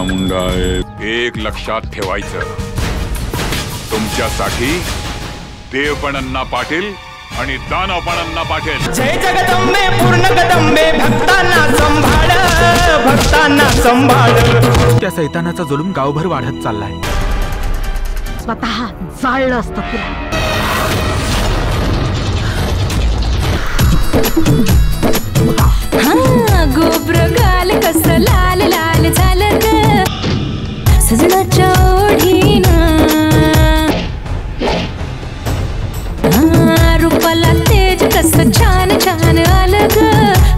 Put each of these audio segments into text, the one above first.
मुंडा आहे। एक लक्षात ठेवायचं, तुमच्यासाठी देव पण अण्णा पाटील आणि दानव पण अण्णा पाटील। जय जगदंबे पूर्ण कदंबे, भक्तांना संभाळ, भक्तांना संभाळ। त्या सैतानाचा जुलूम गावभर वाढत चाललाय। स्वतः जाळलं असतं तुला। गोब्र गाल कस लाल लाल झालं ग सजनाच्या ओढीनं, रूपाला तेज कस छान छान आलं ग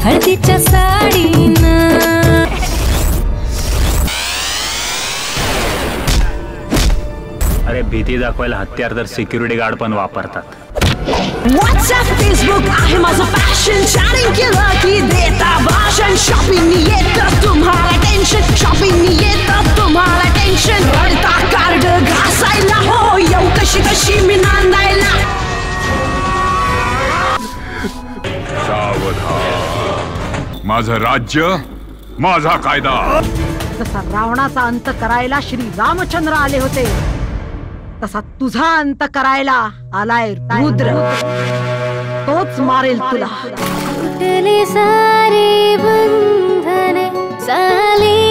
हळदीच्या साडीनं। अरे भीती दाखवायला हत्यार तर सिक्युरिटी गार्ड पण वापरतात। व्हॉट्सअप फेसबुक आहे माझं पॅशन, चॅटिंग केलं की देता भाषण। शॉपिंग येतं तुम्हाला टेन्शन, शॉपिंग येतं तुम्हाला टेन्शन। रडता कार्ड घासायला हो येऊ कशी कशी मी नांदायला। सावधान, माझं राज्य माझा कायदा। जसा रावणाचा अंत करायला श्री रामचंद्र आले होते, तसा तुझा अंत करायला आलाय रुद्र। तोच मारेल तुला। सारे बंधने साली